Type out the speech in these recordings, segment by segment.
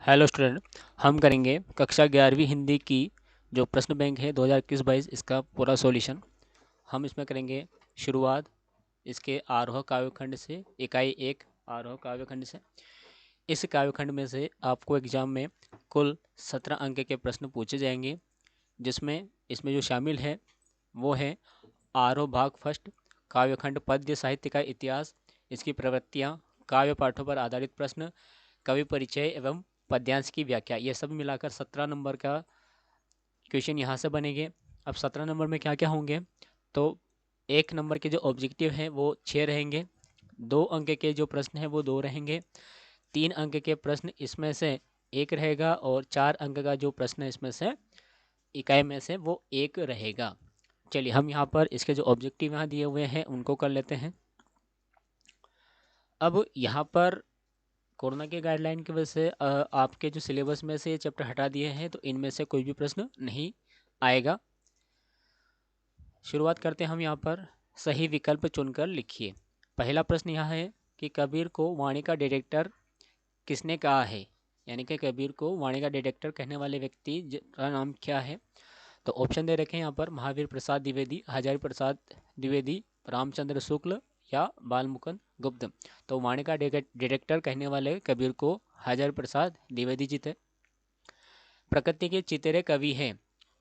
Hello student. हम करेंगे कक्षा 11वीं हिंदी की जो प्रश्न बैंक है 2021-22 इसका पूरा सॉल्यूशन। हम इसमें करेंगे शुरुआत इसके आरोह काव्यखंड से, इकाई 1 आरोह काव्यखंड से। इस काव्यखंड में से आपको एग्जाम में कुल 17 अंक के प्रश्न पूछे जाएंगे, जिसमें इसमें जो शामिल है वो है आरोह भाग फर्स्ट, काव्यखंड पद्य साहित्य का इतिहास, इसकी प्रवृत्तियाँ, काव्य पाठों पर आधारित प्रश्न, कवि परिचय एवं पद्यांश की व्याख्या। ये सब मिलाकर 17 नंबर का क्वेश्चन यहाँ से बनेंगे। अब 17 नंबर में क्या क्या होंगे, तो 1 नंबर के जो ऑब्जेक्टिव हैं वो 6 रहेंगे, 2 अंक के जो प्रश्न हैं वो 2 रहेंगे, 3 अंक के प्रश्न इसमें से 1 रहेगा और 4 अंक का जो प्रश्न है इसमें से इकाई में से वो 1 रहेगा। चलिए हम यहाँ पर इसके जो ऑब्जेक्टिव यहाँ दिए हुए हैं उनको कर लेते हैं। अब यहाँ पर कोरोना के गाइडलाइन की वजह से आपके जो सिलेबस में से ये चैप्टर हटा दिए हैं, तो इनमें से कोई भी प्रश्न नहीं आएगा। शुरुआत करते हैं हम यहाँ पर। सही विकल्प चुनकर लिखिए। पहला प्रश्न यह है कि कबीर को वाणी का डायरेक्टर किसने कहा है, यानी कि कबीर को वाणी का डायरेक्टर कहने वाले व्यक्ति का नाम क्या है। तो ऑप्शन दे रखे हैं यहाँ पर महावीर प्रसाद द्विवेदी, हजारी प्रसाद द्विवेदी, रामचंद्र शुक्ल या बालमुकुंद गुप्त। तो वाणी का डायरेक्टर कहने वाले कबीर को हजारी प्रसाद द्विवेदी जी थे। प्रकृति के चितेरे कवि हैं,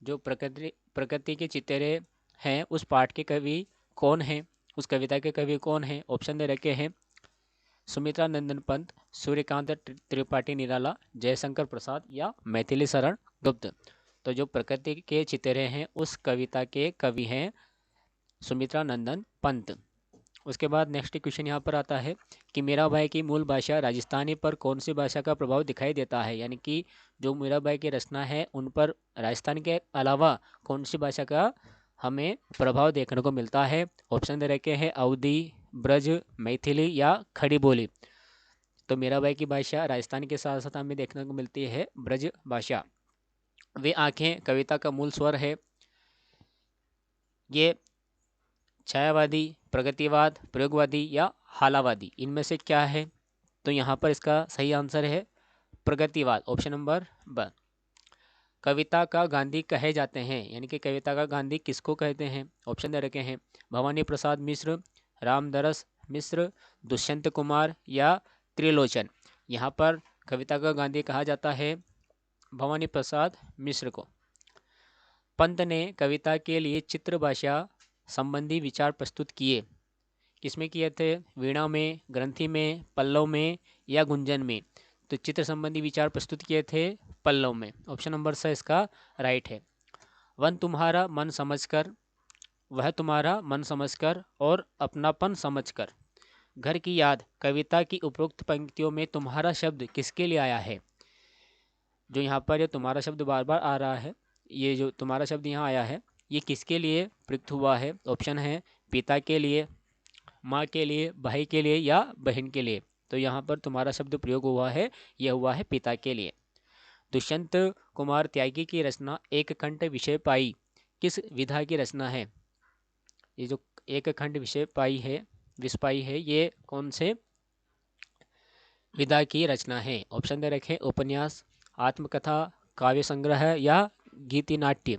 जो प्रकृति के चितेरे हैं उस पाठ के कवि कौन हैं, उस कविता के कवि कौन हैं। ऑप्शन दे रखे हैं सुमित्रा नंदन पंत, सूर्यकांत त्रिपाठी निराला, जयशंकर प्रसाद या मैथिली शरण गुप्त। तो जो प्रकृति के चितेरे हैं उस कविता के कवि हैं सुमित्रा नंदन पंत। उसके बाद नेक्स्ट क्वेश्चन यहाँ पर आता है कि मीराबाई की मूल भाषा राजस्थानी पर कौन सी भाषा का प्रभाव दिखाई देता है, यानी कि जो मीराबाई की रचना है उन पर राजस्थान के अलावा कौन सी भाषा का हमें प्रभाव देखने को मिलता है। ऑप्शन दे रखे हैं अवधी, ब्रज, मैथिली या खड़ी बोली। तो मीराबाई की भाषा राजस्थान के साथ साथ हमें देखने को मिलती है ब्रज भाषा। वे आंखें कविता का मूल स्वर है। ये छायावादी, प्रगतिवाद, प्रयोगवादी या हालावादी, इनमें से क्या है। तो यहाँ पर इसका सही आंसर है प्रगतिवाद, ऑप्शन नंबर ब। कविता का गांधी कहे जाते हैं, यानी कि कविता का गांधी किसको कहते हैं। ऑप्शन दे रखे हैं भवानी प्रसाद मिश्र, रामदरस मिश्र, दुष्यंत कुमार या त्रिलोचन। यहाँ पर कविता का गांधी कहा जाता है भवानी प्रसाद मिश्र को। पंत ने कविता के लिए चित्र भाषा संबंधी विचार प्रस्तुत किए, किसमें किए थे, वीणा में, ग्रंथि में, पल्लव में या गुंजन में। तो चित्र संबंधी विचार प्रस्तुत किए थे पल्लव में, ऑप्शन नंबर सा इसका राइट है। वन तुम्हारा मन समझकर, वह तुम्हारा मन समझकर और अपनापन समझकर। घर की याद कविता की उपरोक्त पंक्तियों में तुम्हारा शब्द किसके लिए आया है। जो यहाँ पर ये तुम्हारा शब्द बार बार आ रहा है, ये जो तुम्हारा शब्द यहाँ आया है ये किसके लिए प्रयुक्त हुआ है। ऑप्शन है पिता के लिए, माँ के लिए, भाई के लिए या बहन के लिए। तो यहाँ पर तुम्हारा शब्द प्रयोग हुआ है, यह हुआ है पिता के लिए। दुष्यंत कुमार त्यागी की रचना एक खंड विषय पाई किस विधा की रचना है। ये जो एक खंड विषय पाई है, विस्पाई है, ये कौन से विधा की रचना है। ऑप्शन दे रखे उपन्यास, आत्मकथा, काव्य संग्रह या गीति नाट्य।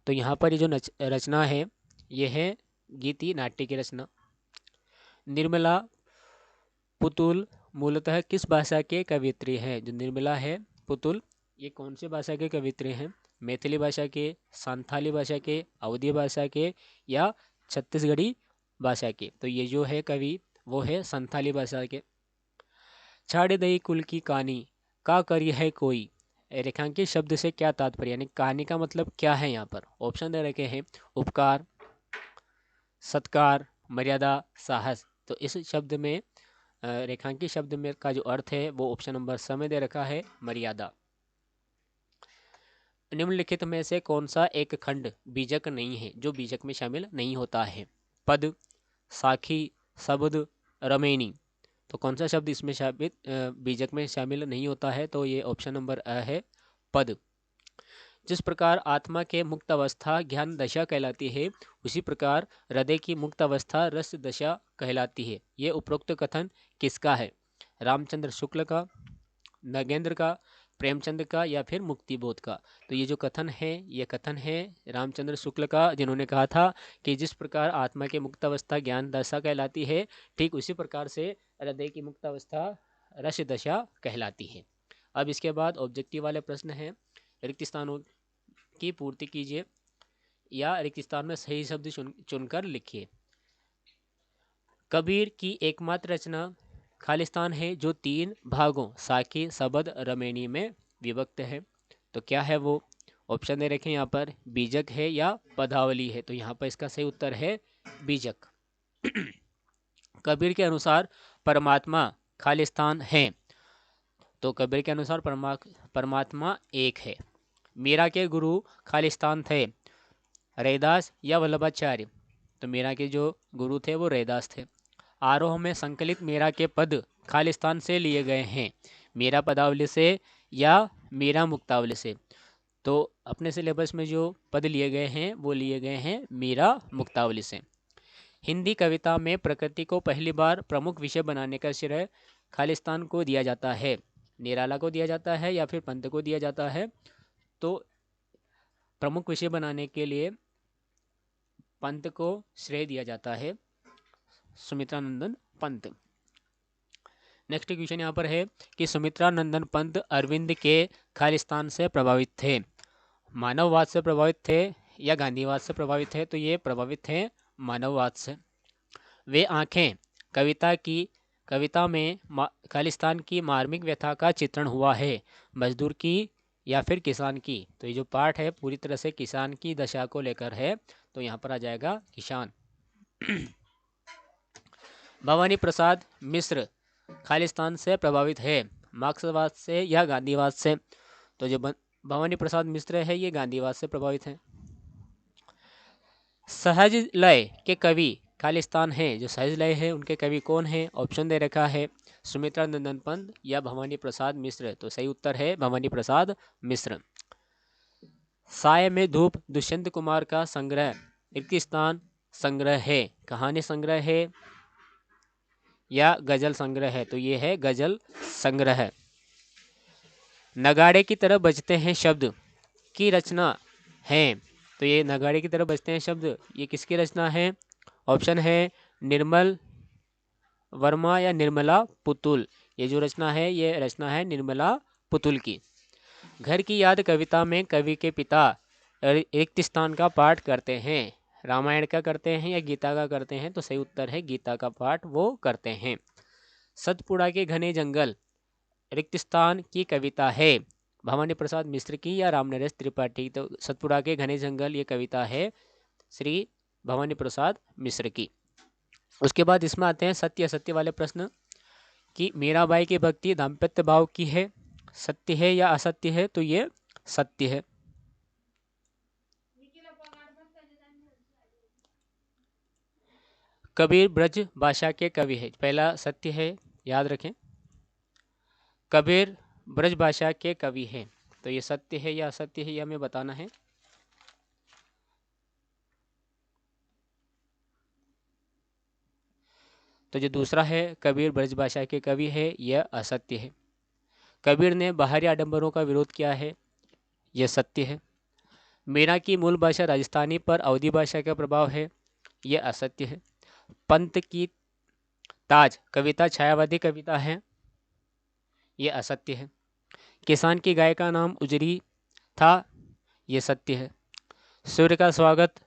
तो यहाँ पर ये जो रचना है ये है गीति नाट्य की रचना। निर्मला पुतुल मूलतः किस भाषा के कवित्री हैं। जो निर्मला है पुतुल, ये कौन सी भाषा के कवित्री हैं। मैथिली भाषा के, संथाली भाषा के, अवधी भाषा के या छत्तीसगढ़ी भाषा के। तो ये जो है कवि वो है संथाली भाषा के। छाड़े दई कुल की कहानी का करी है कोई, रेखांकित शब्द से क्या तात्पर्य, यानी कहानी का मतलब क्या है। यहाँ पर ऑप्शन दे रखे हैं उपकार, सत्कार, मर्यादा, साहस। तो इस शब्द में रेखांकित शब्द में का जो अर्थ है वो ऑप्शन नंबर स में दे रखा है मर्यादा। निम्नलिखित में से कौन सा एक खंड बीजक नहीं है, जो बीजक में शामिल नहीं होता है। पद, साखी, शब्द, रमेनी। तो कौन सा शब्द इसमें शामिल बीजक में शामिल नहीं होता है। तो ये ऑप्शन नंबर अ है पद। जिस प्रकार आत्मा के मुक्त अवस्था ज्ञान दशा कहलाती है, उसी प्रकार हृदय की मुक्त अवस्था रस दशा कहलाती है। ये उपरोक्त कथन किसका है। रामचंद्र शुक्ल का, नगेंद्र का, प्रेमचंद का या फिर मुक्तिबोध का? तो ये जो कथन है ये कथन है रामचंद्र शुक्ल का, जिन्होंने कहा था कि जिस प्रकार आत्मा की मुक्त अवस्था ज्ञान दशा कहलाती है, ठीक उसी प्रकार से हृदय की मुक्त अवस्था रस दशा कहलाती है। अब इसके बाद ऑब्जेक्टिव वाले प्रश्न हैं। रिक्त स्थानों की पूर्ति कीजिए या रिक्त स्थान में सही शब्द चुनकर लिखिए। कबीर की एकमात्र रचना खालिस्तान है जो 3 भागों साकी, सबद, रमेणी में विभक्त है। तो क्या है वो? ऑप्शन दे रखे यहाँ पर, बीजक है या पदावली है। तो यहाँ पर इसका सही उत्तर है बीजक। कबीर के अनुसार परमात्मा खालिस्तान है। तो कबीर के अनुसार परमात्मा एक है। मीरा के गुरु खालिस्तान थे, रैदास या वल्लभाचार्य? तो मीरा के जो गुरु थे वो रैदास थे। आरोह में संकलित मीरा के पद खालिस्तान से लिए गए हैं, मीरा पदावली से या मीरा मुक्तावली से? तो अपने सिलेबस में जो पद लिए गए हैं वो लिए गए हैं मीरा मुक्तावली से। हिंदी कविता में प्रकृति को पहली बार प्रमुख विषय बनाने का श्रेय खालिस्तान को दिया जाता है, निराला को दिया जाता है या फिर पंत को दिया जाता है? तो प्रमुख विषय बनाने के लिए पंत को श्रेय दिया जाता है, सुमित्रा नंदन पंत। नेक्स्ट क्वेश्चन यहाँ पर है कि सुमित्रा नंदन पंत अरविंद के खालिस्तान से प्रभावित थे, मानववाद से प्रभावित थे या गांधीवाद से प्रभावित थे? तो ये प्रभावित थे मानववाद से। वे आंखें कविता में खालिस्तान की मार्मिक व्यथा का चित्रण हुआ है, मजदूर की या फिर किसान की? तो ये जो पाठ है पूरी तरह से किसान की दशा को लेकर है, तो यहाँ पर आ जाएगा किसान। भवानी प्रसाद मिश्र खालिस्तान से प्रभावित है, मार्क्सवाद से या गांधीवाद से? तो जो भवानी प्रसाद मिश्र है ये गांधीवाद से प्रभावित है। सहज लय के कवि खालिस्तान है, जो सहज लय है उनके कवि कौन है? ऑप्शन दे रखा है, सुमित्रा नंदन पंत या भवानी प्रसाद मिश्र? तो सही उत्तर है भवानी प्रसाद मिश्र। साय में धूप दुष्यंत कुमार का संग्रह रिक्त स्थान संग्रह है, कहानी संग्रह है या गजल संग्रह है? तो ये है गजल संग्रह। नगाड़े की तरह बजते हैं शब्द की रचना है, तो ये नगाड़े की तरह बजते हैं शब्द ये किसकी रचना है? ऑप्शन है निर्मल वर्मा या निर्मला पुतुल? ये जो रचना है ये रचना है निर्मला पुतुल की। घर की याद कविता में कवि के पिता रिक्त स्थान का पाठ करते हैं, रामायण का करते हैं या गीता का करते हैं? तो सही उत्तर है गीता का पाठ वो करते हैं। सतपुड़ा के घने जंगल रिक्त स्थान की कविता है, भवानी प्रसाद मिश्र की या रामनरेश त्रिपाठी? तो सतपुड़ा के घने जंगल ये कविता है श्री भवानी प्रसाद मिश्र की। उसके बाद इसमें आते हैं सत्य असत्य वाले प्रश्न कि मीराबाई की भक्ति दाम्पत्य भाव की है, सत्य है या असत्य है? तो ये सत्य है। कबीर ब्रज भाषा के कवि है, पहला सत्य है याद रखें, कबीर ब्रज भाषा के कवि हैं, तो ये सत्य है या असत्य है ये हमें बताना है। तो जो दूसरा है कबीर ब्रज भाषा के कवि है यह असत्य है। कबीर ने बाहरी आडंबरों का विरोध किया है, यह सत्य है। मीरा की मूल भाषा राजस्थानी पर अवधी भाषा का प्रभाव है, यह असत्य है। पंत की ताज कविता छायावादी कविता है, यह असत्य है। किसान की गाय का नाम उजरी था, यह सत्य है। सूर्य का स्वागत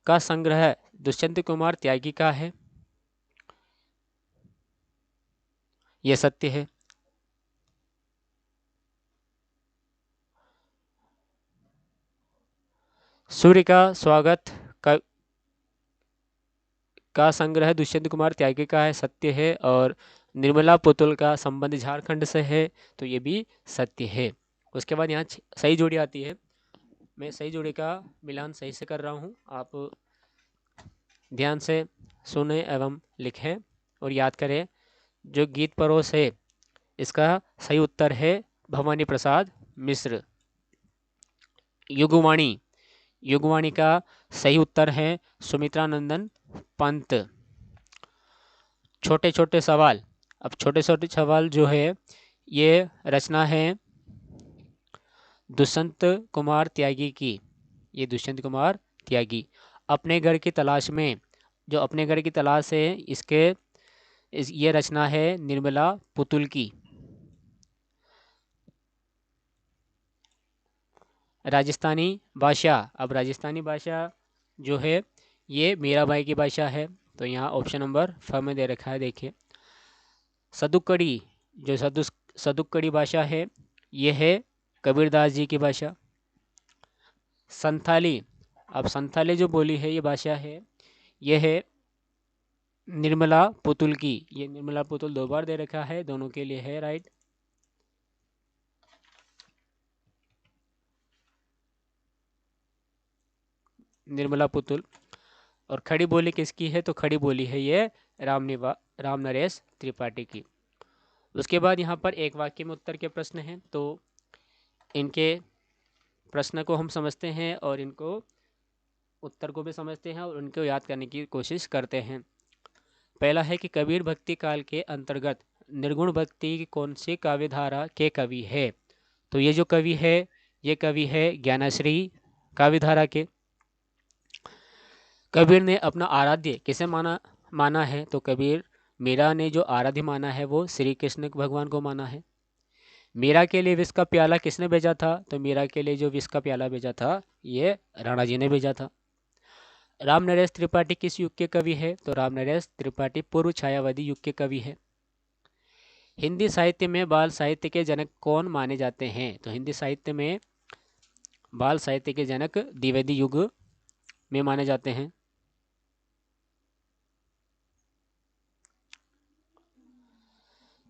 का संग्रह दुष्यंत कुमार त्यागी का है, यह सत्य है। सूर्य का स्वागत का संग्रह दुष्यंत कुमार त्यागी का है, सत्य है। और निर्मला पुतुल का संबंध झारखंड से है, तो ये भी सत्य है। उसके बाद यहाँ सही जोड़ी आती है, मैं सही जोड़ी का मिलान सही से कर रहा हूँ, आप ध्यान से सुने एवं लिखें और याद करें। जो गीत परोस है इसका सही उत्तर है भवानी प्रसाद मिश्र। युगवाणी का सही उत्तर है सुमित्रा नंदन पंत। छोटे छोटे सवाल, अब छोटे छोटे सवाल जो है ये रचना है दुष्यंत कुमार त्यागी की। ये दुष्यंत कुमार त्यागी अपने घर की तलाश में, जो अपने घर की तलाश है, ये रचना है निर्मला पुतुल की। राजस्थानी भाषा, अब राजस्थानी भाषा जो है ये मीराबाई की भाषा है। तो यहाँ ऑप्शन नंबर 5 में दे रखा है, देखिए। सदुक्कड़ी, जो सदुक्कड़ी भाषा है ये है कबीरदास जी की भाषा। संथाली, अब संथाली जो बोली है ये भाषा है ये है निर्मला पुतुल की। ये निर्मला पुतुल 2 बार दे रखा है, दोनों के लिए है राइट। निर्मला पुतुल। और खड़ी बोली किसकी है, तो खड़ी बोली है ये राम नरेश त्रिपाठी की। उसके बाद यहाँ पर एक वाक्य में उत्तर के प्रश्न हैं, तो इनके प्रश्न को हम समझते हैं और इनको उत्तर को भी समझते हैं और उनको याद करने की कोशिश करते हैं। पहला है कि कबीर भक्ति काल के अंतर्गत निर्गुण भक्ति की कौन सी काव्यधारा के कवि है। तो ये जो कवि है ये कवि है ज्ञानश्री काव्यधारा के। कबीर ने अपना आराध्य किसे माना है, तो कबीर मीरा ने जो आराध्य माना है वो श्री कृष्ण भगवान को माना है। मीरा के लिए विष का प्याला किसने भेजा था, तो मीरा के लिए जो विष का प्याला भेजा था ये राणा जी ने भेजा था। राम नरेश त्रिपाठी किस युग के कवि है, तो राम नरेश त्रिपाठी पूर्व छायावादी युग के कवि है। हिंदी साहित्य में बाल साहित्य के जनक कौन माने जाते हैं, तो हिंदी साहित्य में बाल साहित्य के जनक द्विवेदी युग में माने जाते हैं।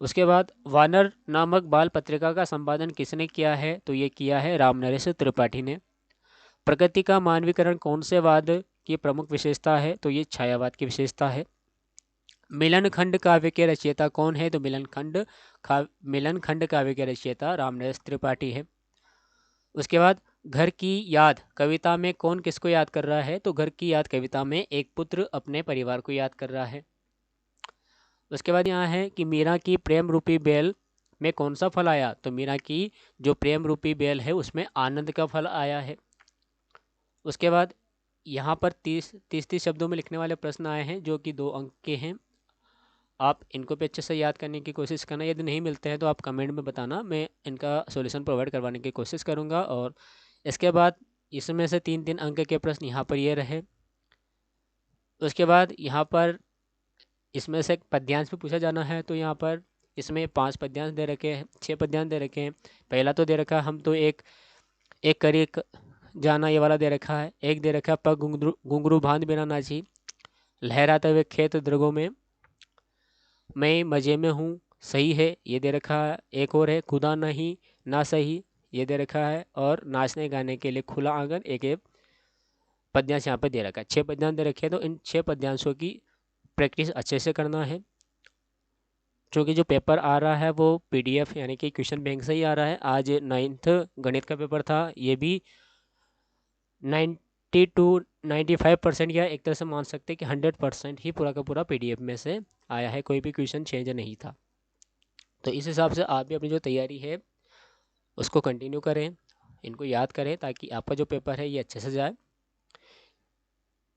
उसके बाद वानर नामक बाल पत्रिका का संपादन किसने किया है, तो ये किया है राम नरेश त्रिपाठी ने। प्रकृति का मानवीकरण कौन से वाद की प्रमुख विशेषता है, तो ये छायावाद की विशेषता है। मिलन खंड काव्य के रचयिता कौन है, तो मिलन खंड काव्य के रचयिता राम नरेश त्रिपाठी है। उसके बाद घर की याद कविता में कौन किसको याद कर रहा है, तो घर की याद कविता में एक पुत्र अपने परिवार को याद कर रहा है। उसके बाद यहाँ है कि मीरा की प्रेम रूपी बेल में कौन सा फल आया, तो मीरा की जो प्रेम रूपी बेल है उसमें आनंद का फल आया है। उसके बाद यहाँ पर 30 शब्दों में लिखने वाले प्रश्न आए हैं जो कि 2 अंक के हैं। आप इनको भी अच्छे से याद करने की कोशिश करना, यदि नहीं मिलते हैं तो आप कमेंट में बताना, मैं इनका सॉल्यूशन प्रोवाइड करवाने की कोशिश करूँगा। और इसके बाद इसमें से 3 अंक के प्रश्न यहाँ पर ये रहे। उसके बाद यहाँ पर इसमें से एक पद्यांश भी पूछा जाना है, तो यहाँ पर इसमें 5 पद्यांश दे रखे हैं, 6 पद्यांश दे रखे हैं। पहला तो दे रखा हम तो एक करी जाना, ये वाला दे रखा है। एक दे रखा पग घुंघरू बांध बिना नाची, लहराते हुए खेत द्रगों में, मैं मज़े में हूँ सही है, ये दे रखा है। एक और है खुदा नहीं ना सही, ये दे रखा है। और नाचने गाने के लिए खुला आंगन, एक पद्यांश यहाँ पर दे रखा है। 6 पद्यांश दे रखे हैं, तो इन 6 पद्यांशों की प्रैक्टिस अच्छे से करना है, क्योंकि जो पेपर आ रहा है वो पीडीएफ यानी कि क्वेश्चन बैंक से ही आ रहा है। आज 9th गणित का पेपर था, ये भी 90 to 95% या एक तरह से मान सकते हैं कि 100% ही पूरा का पूरा पीडीएफ में से आया है, कोई भी क्वेश्चन चेंज नहीं था। तो इस हिसाब से आप भी अपनी जो तैयारी है उसको कंटिन्यू करें, इनको याद करें ताकि आपका जो पेपर है ये अच्छे से जाए।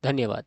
धन्यवाद।